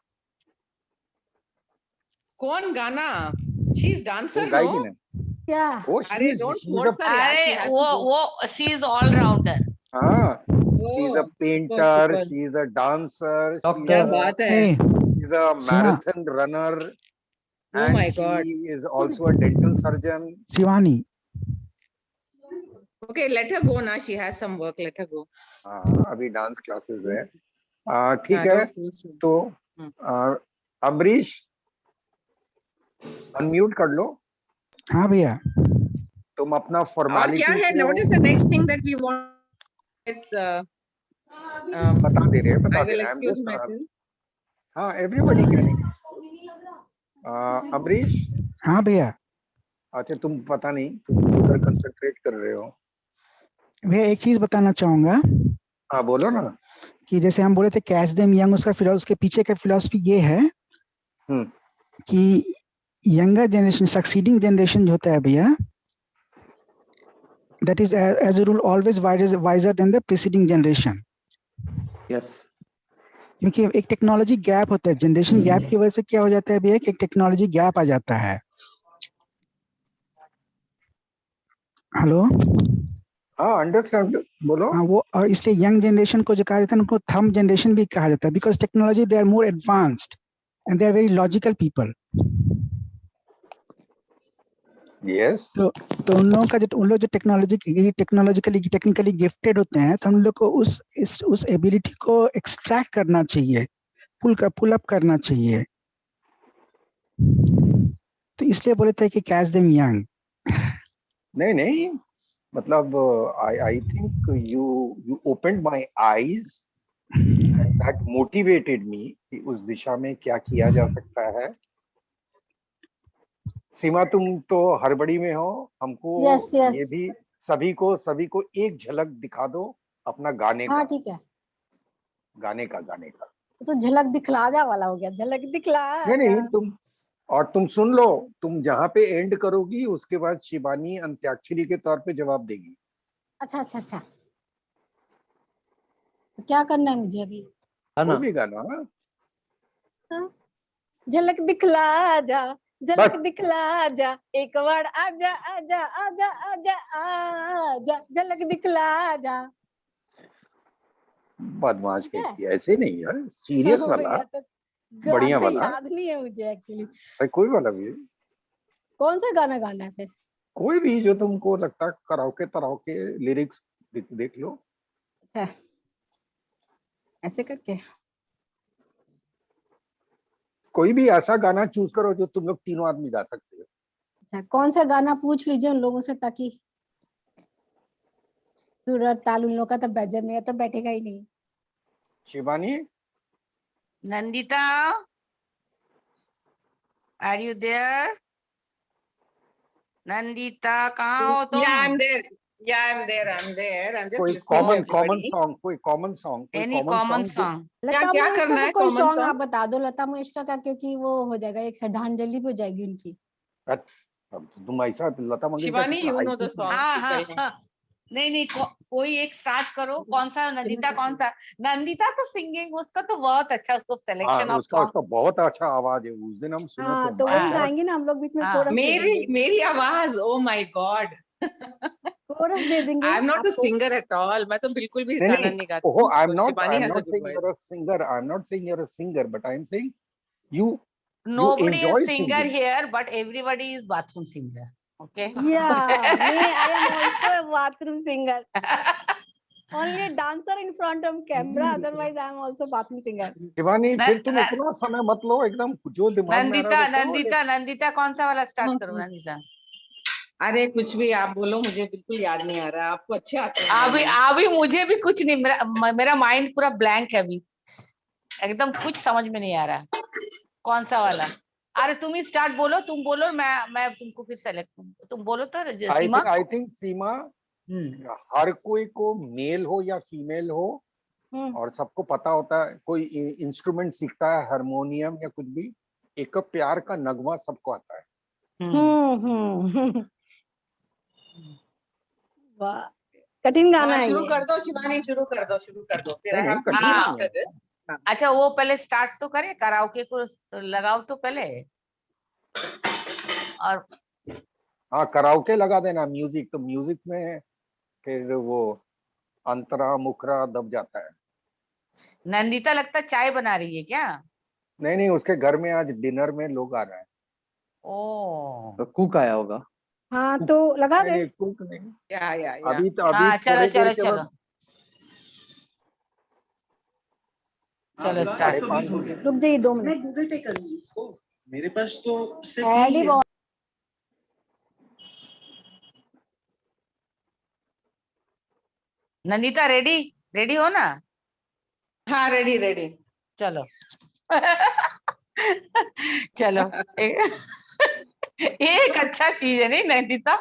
कौन गाना? शी इज वो डांसर नो? गाएगी ना। क्या? ओ अरे she don't is force her यार, शी अरे हैज टू डू। वो सी इज ऑलराउंडर। हाँ, she is a oh super painter, super, she is a dancer, क्या डॉक्टर। बात है। A is a Seema, marathon runner oh and my she god. is also a dental surgeon. Shivani, okay let her go ना, she has some work, late her गो। हाँ अभी डांस क्लासेस है। ठीक हाँ है डोंट फोर्स। तो आ, अमरीश अनम्यूट कर लो, हाँ भैया। तुम अपना और क्या फॉर्मेलिटी है, को what is the next thing that we want is बता आई दे विल रहे हैं। Excuse my self. हाँ एवरीबॉडी कैन। अमरीश, हाँ भैया। अच्छा तुम पता नहीं तुम उधर कंसंट्रेट कर रहे हो। भैया एक चीज बताना चाहूंगा हाँ बोलो ना। कि जैसे हम बोले थे कैच देम यंग, उसका उसके पीछे का फिलॉसफी ये है हम्म कि यंगर जनरेशन, सक्सीडिंग जनरेशन जो होता है भैया, that is as a rule always wiser than the preceding generation. Yes, क्योंकि एक टेक्नोलॉजी गैप होता है, जनरेशन गैप की वजह से क्या हो जाता है भैया कि एक टेक्नोलॉजी गैप आ जाता है। हेलो, हाँ अंडरस्टैंड, बोलो। हाँ वो, और इसलिए यंग जनरेशन को जो कहा जाता है उनको थंब जनरेशन भी कहा जाता है, because technology they are more advanced and they are very logical people. Yes तो उन लोगों का जो, उन लोग जो टेक्नोलॉजिकली टेक्निकली गिफ्टेड होते हैं, तो हम लोग को उस एबिलिटी को एक्सट्रैक्ट करना चाहिए, पुल अप करना चाहिए। तो इसलिए बोले थे कि कैच देम यंग। नहीं मतलब I think you opened my eyes and that motivated me कि उस दिशा में क्या किया जा सकता है। सीमा तुम तो हड़बड़ी में हो, हमको यस यस। ये भी सभी को एक झलक दिखा दो अपना गाने हाँ का, ठीक है, गाने का। तो झलक दिखला जा वाला हो गया, झलक दिखला जा। नहीं तुम, और तुम सुन लो, तुम जहां पे एंड करोगी उसके बाद शिवानी अंत्याक्षरी के तौर पे जवाब देगी। अच्छा अच्छा अच्छा, तो क्या करना है मुझे अभी? है कोई ना? भी गाना। हाँ? झलक दिखला जा, झलक बस दिखला जा, एक बार आजा आजा आजा आजा आजा, झलक दिखला जा। बदमाश ठीक है। कहती है, ऐसे नहीं यार, सीरियस वाला, भैया तो बढ़िया गाना वाला। याद नहीं है मुझे एक्चुअली। भाई कोई वाला भी, कौन सा गाना गाना है फिर? कोई भी जो तुमको लगता है, कराओके तराओके लिरिक्स देख लो। अच्छा ऐसे करके। कोई भी ऐसा गाना चूज करो जो तुम लोग तीनों आदमी गा सकते हो। अच्छा, कौन सा गाना पूछ लीजिए उन लोगों से ताकि सूरत ताल उन लोगों का तो बैठ जाए, मेरा तो बैठेगा ही नहीं। Shivani, Nandita, are you there? Nandita कहाँ हो तुम? Yeah, I'm there. Yeah, I'm there. I'm just कोई listening to common everybody. Song, कोई कॉमन सॉन्ग, कोई any common common song. Song? Lata क्या मंगेशकर करना का है कोई common सॉन्ग song? आप बता दो लता मंगेशकर का, क्योंकि वो हो जाएगा, एक श्रद्धांजलि भी हो जाएगी उनकी। अब तुम ऐसा लता मंगेशकर Shivani, कितना you know high the song. हाँ she हाँ tell me. हाँ, नहीं कोई एक स्टार्ट करो। कौन सा नंदिता, कौन सा? नंदिता तो सिंगिंग उसका तो बहुत अच्छा, उसको सिलेक्शन ऑफ उसका सॉन्ग। बहुत अच्छा आवाज है। उस दिन हम सुने हाँ थे, तो माय वही गॉड। गाएंगे ना हम लोग, बीच में हाँ। कोरस दे देंगे। मेरी आवाज, oh my God. कोरस दे देंगे I'm not a आपको। singer at all. मैं तो बिल्कुल भी गाना नहीं गाती ओहो, हूँ. I am So not Shivani has a good saying voice. you're a singer, I am not saying you're a singer, but I am saying you Nobody is enjoy singer singing. here, but everybody is bathroom singer. Okay. Yeah, I am also a bathroom singer. Only a dancer in front of camera, otherwise I am also bathroom singer. Shivani, न- फिर तुम न- इतना समय मत लो, एकदम जो दिमाग में आ रहा है नंदिता वो करो। नंदिता कौन सा वाला स्टार्ट करूँ नंदिता? अरे कुछ भी आप बोलो, मुझे बिल्कुल याद नहीं आ रहा. आपको अच्छे आते हैं. अभी मुझे भी कुछ नहीं, मेरा माइंड पूरा ब्लैंक है अभी, एकदम कुछ समझ में नहीं आ रहा कौन सा वाला। अरे तुम ही स्टार्ट बोलो, तुम बोलो, मैं तुमको फिर सेलेक्ट, तुम बोलो तो सीमा। आई थिंक सीमा, हर कोई को मेल हो या फीमेल हो, और सबको पता होता है, कोई इंस्ट्रूमेंट सीखता है, हारमोनियम या कुछ भी, एक प्यार का नगमा सबको आता है। वाह, कठिन गाना है शुरू ये। कर दो शिवानी, शुरू कर दो फिर नहीं, I have to कठिन leave नहीं after है। this. अच्छा वो पहले स्टार्ट तो करे, कराओके को लगाओ तो पहले, और हाँ, कराओके लगा देना म्यूजिक, तो म्यूजिक में फिर वो अंतरा मुखरा दब जाता है। नंदिता लगता चाय बना रही है क्या? नहीं, उसके घर में आज डिनर में लोग आ रहे हैं। ओ, कुक आया होगा। हाँ तो लगा दे। नहीं, कुक नहीं, या अभी हाँ थोड़ी देर के चलो बाद स्टार्ट। 5:30 बजे। रुक जाइए 2 मिनट। मैं गूगल पे करूंगी। मेरे पास तो सिर्फ ऐड ही यही है। बहुत। नंदिता रेडी हो ना? हाँ रेडी. चलो चलो एक अच्छा चीज है नहीं नंदिता?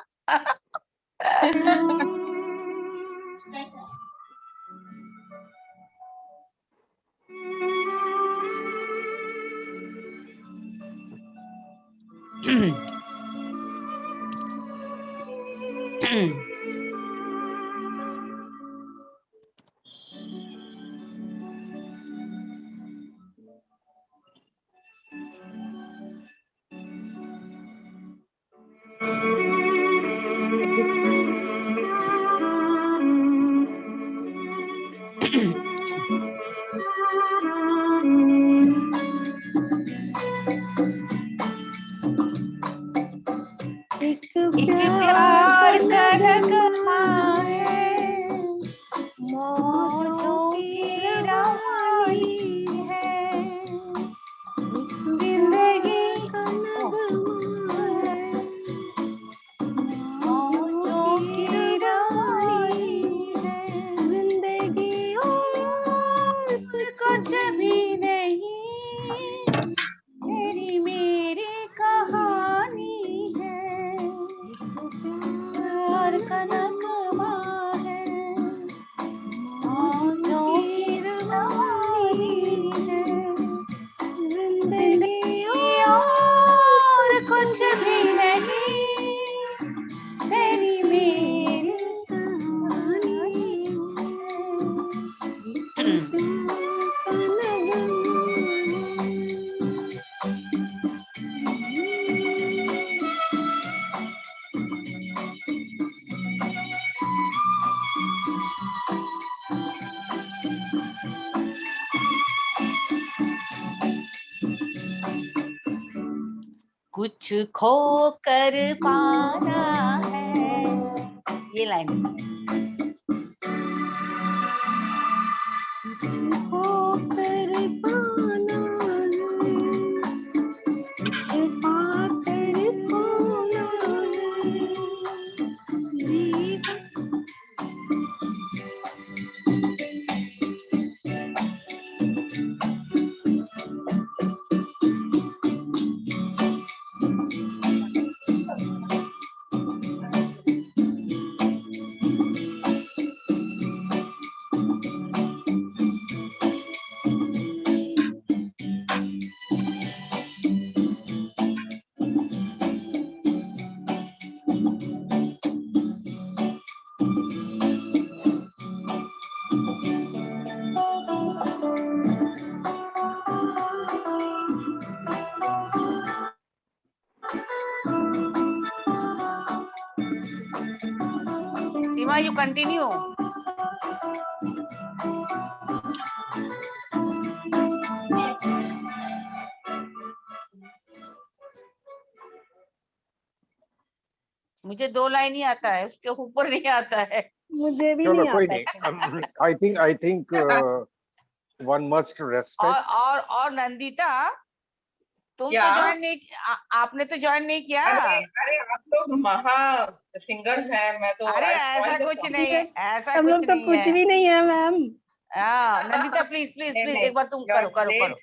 एक प्यार का नगमा है, मौजों की रवानी है, जिंदगी का नगमा है, मौजों की रवानी है, जिंदगी और कुछ भी नहीं, तेरी मेरी कहानी है, प्यार का नगमा है, मौजों की रवानी है, जिंदगी और कुछ भी नहीं, तेरी मेरी कहानी है। कुछ खो कर पाना है, ये लाइन खो कर पाना है, कुछ पाकर खोना सीमा, you continue. मुझे 2 लाइन ही आता है, उसके ऊपर नहीं आता है। मुझे भी चलो नहीं कोई आता नहीं, I think one must respect. और नंदिता, तुम तो Yeah. ज्वाइन नहीं, आपने तो ज्वाइन नहीं किया। अरे आप लोग महा सिंगर्स हैं, मैं तो अरे I spoil ऐसा the कुछ song. नहीं है, ऐसा हम लोग कुछ तो नहीं कुछ है। भी नहीं है मैम। नंदिता प्लीज प्लीज नहीं, प्लीज नहीं, एक बार तुम you're करो great.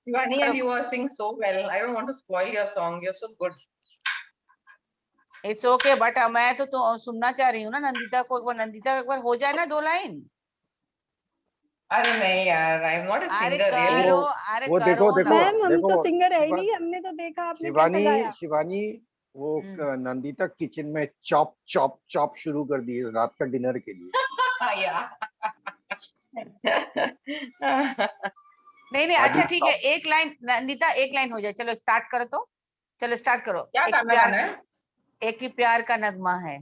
Shivani, करो। and you are singing so well. I don't want to spoil your song. You're so good. It's okay, but मैं तो सुनना चाह रही हूँ ना नंदिता को। नंदिता एक बार हो जाए ना 2 लाइन। अरे नहीं यार, I'm not a अरे singer really. करो, अरे वो करो देखो ना। मैम हम देखो तो सिंगर है ही नहीं, हमने तो देखा आपने कैसे शिवानी गाया। शिवानी वो नंदिता किचन में चॉप चॉप चॉप शुरू कर दी है रात का डिनर के लिए। Yeah. नहीं अच्छा ठीक है, एक लाइन नंदिता, एक लाइन हो जाए। चलो स्टार्ट करो तो, चलो स्टार्ट करो। क्या गाना है? एक ही प्यार का नगमा है।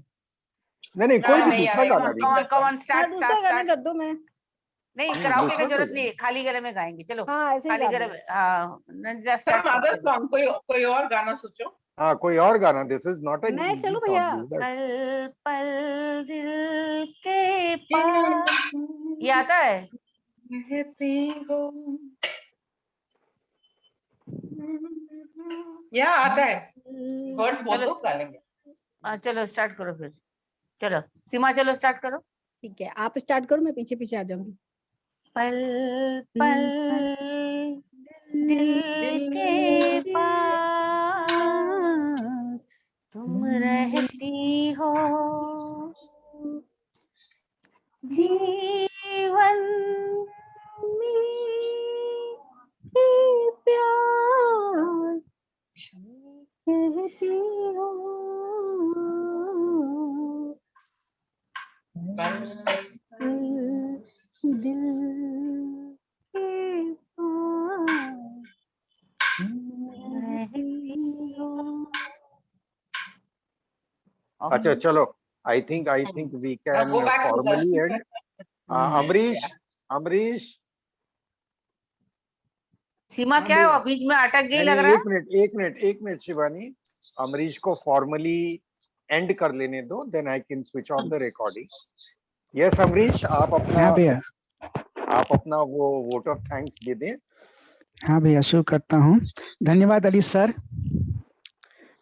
नहीं कोई भी नहीं दूसरा यार, गाना कम ऑन हाँ स्टार्ट दूसरा स्टार्ट गाना स्टार्ट। कर दो। मैं नहीं कराओके का दूसरा जरूरत कोई नहीं है, खाली गले में गाएंगे। चलो हाँ ऐसे ही खाली गा गले दो। में। Nandita Some start other song, कोई और गाना सोचो। हाँ कोई और गाना। दिस इज नॉट एन मैं इजी चलूं भैया? सॉन्ग। पल पल दिल के पास, ये आता है? कहती हो या आता है, वर्ड्स बहुत चलो तो गा लेंगे। चलो स्टार्ट करो फिर। चलो सीमा चलो स्टार्ट करो। ठीक है, आप स्टार्ट करो, मैं पीछे पीछे आ जाऊंगी। पल पल दिल के पास तुम रहती हो, जीवन प्यार कहती हो। दिल के पास रहती हो। अच्छा चलो, I think we can go back to formally the- end. Amrish Seema क्या है, वो बीच में अटक गई लग रहा है। एक मिनट शिवानी, अमरीश को फॉर्मली एंड कर लेने दो, then I can switch off the recording. Yes Amrish, आप हाँ भैया, अपना वो वोट ऑफ थैंक्स दे दें। हाँ भैया शुरू करता हूँ। धन्यवाद अली सर।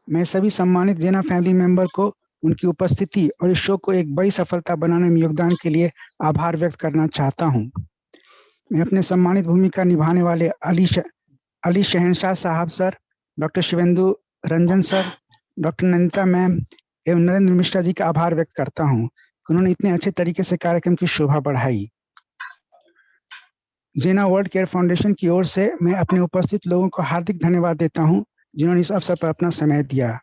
मैं सभी सम्मानित जेना फैमिली मेंबर को उनकी उपस्थिति और इस शो को एक बड़ी सफलता बनाने में योगदान के लिए आभार व्यक्त करना चाहता हूँ। मैं अपने सम्मानित भूमिका निभाने वाले अली शहनशाह साहब sir, doctor Shivendu Ranjan sir, doctor Nandita ma'am एवं नरेंद्र मिश्रा जी का आभार व्यक्त करता हूँ। उन्होंने इतने अच्छे तरीके से कार्यक्रम की शोभा बढ़ाई। जेना वर्ल्ड केयर फाउंडेशन की ओर से मैं अपने उपस्थित लोगों को हार्दिक धन्यवाद देता हूं, जिन्होंने इस अवसर पर अपना समय दिया।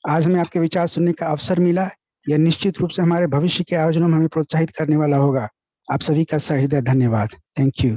आज हमें आपके विचार सुनने का अवसर मिला। यह निश्चित रूप से हमारे भविष्य के आयोजनों में हमें प्रोत्साहित करने वाला होगा। आप सभी का सहृदय धन्यवाद। Thank you.